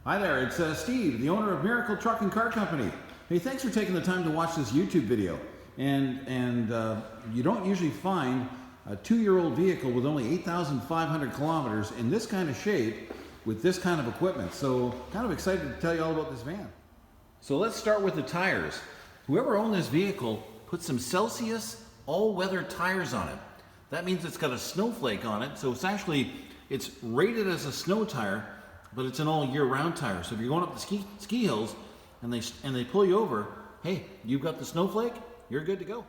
Hi there, it's Steve, the owner of Miracle Truck and Car Company. Hey, thanks for taking the time to watch this YouTube video. And you don't usually find a 2-year-old vehicle with only 8,500 kilometers in this kind of shape with this kind of equipment. So kind of excited to tell you all about this van. So let's start with the tires. Whoever owned this vehicle put some Celsius all-weather tires on it. That means it's got a snowflake on it, so it's rated as a snow tire, but it's an all year round tire. So if you're going up the ski hills and they pull you over, hey, you've got the snowflake, you're good to go.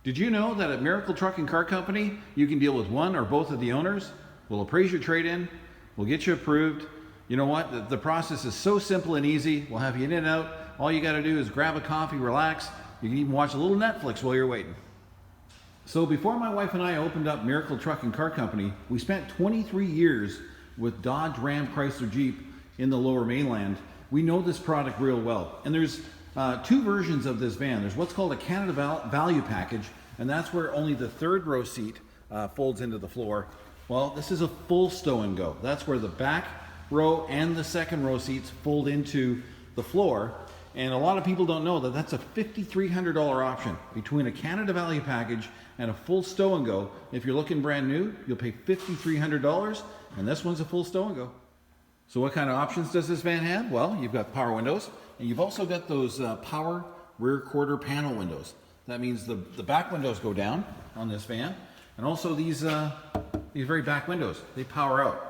Did you know that at Miracle Truck and Car Company, you can deal with one or both of the owners? We'll appraise your trade-in, we'll get you approved. You know what, the process is so simple and easy. We'll have you in and out. All you gotta do is grab a coffee, relax. You can even watch a little Netflix while you're waiting. So before my wife and I opened up Miracle Truck and Car Company, we spent 23 years with Dodge, Ram, Chrysler, Jeep in the Lower Mainland. We know this product real well. And there's two versions of this van. There's what's called a Canada Value Package, and that's where only the third row seat folds into the floor. Well, this is a full stow and go. That's where the back row and the second row seats fold into the floor. And a lot of people don't know that that's a $5,300 option between a Canada Value Package and a full stow and go. If you're looking brand new, you'll pay $5,300, and this one's a full stow and go. So what kind of options does this van have? Well, you've got power windows, and you've also got those power rear quarter panel windows. That means the back windows go down on this van, and also these very back windows, they power out.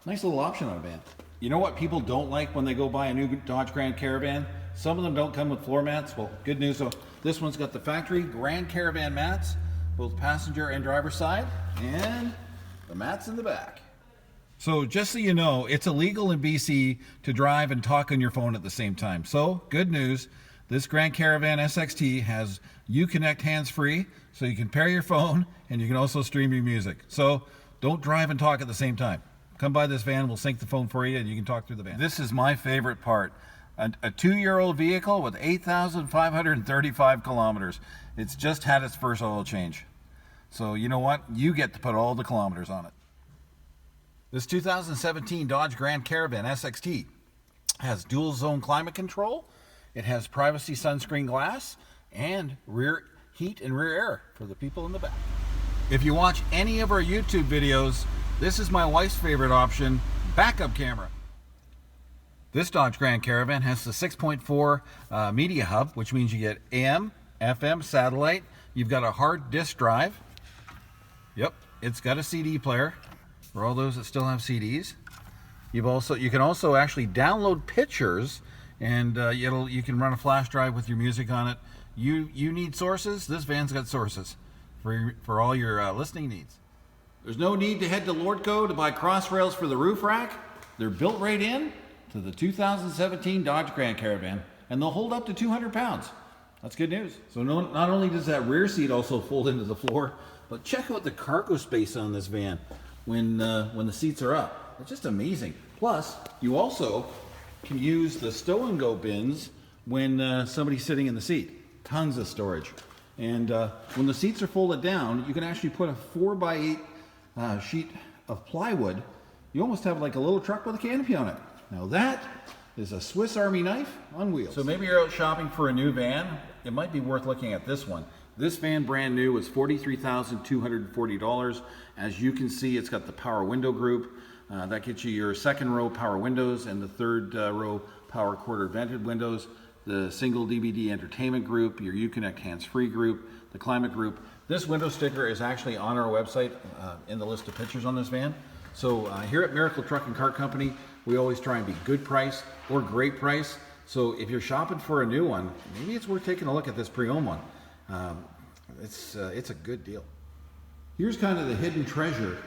Nice little option on a van. You know what people don't like when they go buy a new Dodge Grand Caravan? Some of them don't come with floor mats. Well, good news, so this one's got the factory Grand Caravan mats, both passenger and driver side, and the mats in the back. So just so you know, it's illegal in BC to drive and talk on your phone at the same time. So good news, this Grand Caravan SXT has Uconnect hands-free, so you can pair your phone and you can also stream your music. So don't drive and talk at the same time. Come by this van, we'll sync the phone for you and you can talk through the van. This is my favorite part. A 2-year-old vehicle with 8,535 kilometers. It's just had its first oil change. So you know what? You get to put all the kilometers on it. This 2017 Dodge Grand Caravan SXT has dual zone climate control. It has privacy sunscreen glass and rear heat and rear air for the people in the back. If you watch any of our YouTube videos, this is my wife's favorite option, backup camera. This Dodge Grand Caravan has the 6.4 media hub, which means you get AM, FM, satellite. You've got a hard disk drive. Yep, it's got a CD player for all those that still have CDs. You can also actually download pictures, and you can run a flash drive with your music on it. You need sources. This van's got sources for all your listening needs. There's no need to head to Lordco to buy cross rails for the roof rack. They're built right in to the 2017 Dodge Grand Caravan, and they'll hold up to 200 pounds. That's good news. So not only does that rear seat also fold into the floor, but check out the cargo space on this van when the seats are up. It's just amazing. Plus, you also can use the stow and go bins when somebody's sitting in the seat. Tons of storage. And when the seats are folded down, you can actually put a 4x8 sheet of plywood. You almost have like a little truck with a canopy on it. Now that is a Swiss Army knife on wheels. So maybe you're out shopping for a new van. It might be worth looking at this one. This van, brand new, is $43,240. As you can see, it's got the power window group. That gets you your second row power windows and the third row power quarter vented windows, the single DVD entertainment group, your Uconnect hands-free group, the climate group. This window sticker is actually on our website in the list of pictures on this van. So here at Miracle Truck and Car Company, we always try and be good price or great price. So if you're shopping for a new one, maybe it's worth taking a look at this pre-owned one. It's a good deal. Here's kind of the hidden treasure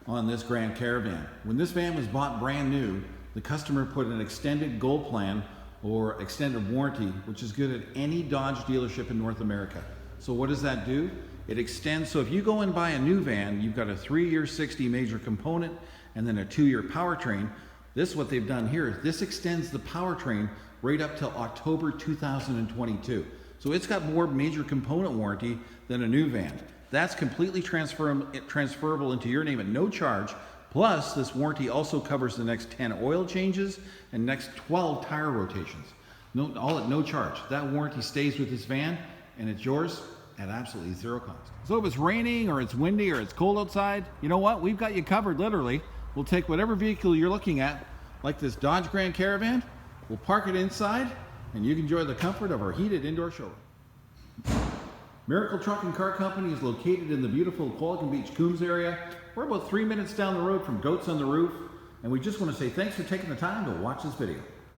on this Grand Caravan. When this van was bought brand new, the customer put an extended gold plan or extended warranty, which is good at any Dodge dealership in North America. So what does that do? It extends, so if you go and buy a new van, you've got a 3-year 60 major component and then a 2-year powertrain. This, what they've done here, this extends the powertrain right up till October 2022. So it's got more major component warranty than a new van. That's completely transferable into your name at no charge Plus, this warranty also covers the next 10 oil changes and next 12 tire rotations. All at no charge. That warranty stays with this van, and it's yours at absolutely zero cost. So if it's raining or it's windy or it's cold outside, you know what? We've got you covered, literally. We'll take whatever vehicle you're looking at, like this Dodge Grand Caravan, we'll park it inside, and you can enjoy the comfort of our heated indoor showroom. Miracle Truck and Car Company is located in the beautiful Qualicum Beach, Coombs area. We're about 3 minutes down the road from Goats on the Roof, and we just want to say thanks for taking the time to watch this video.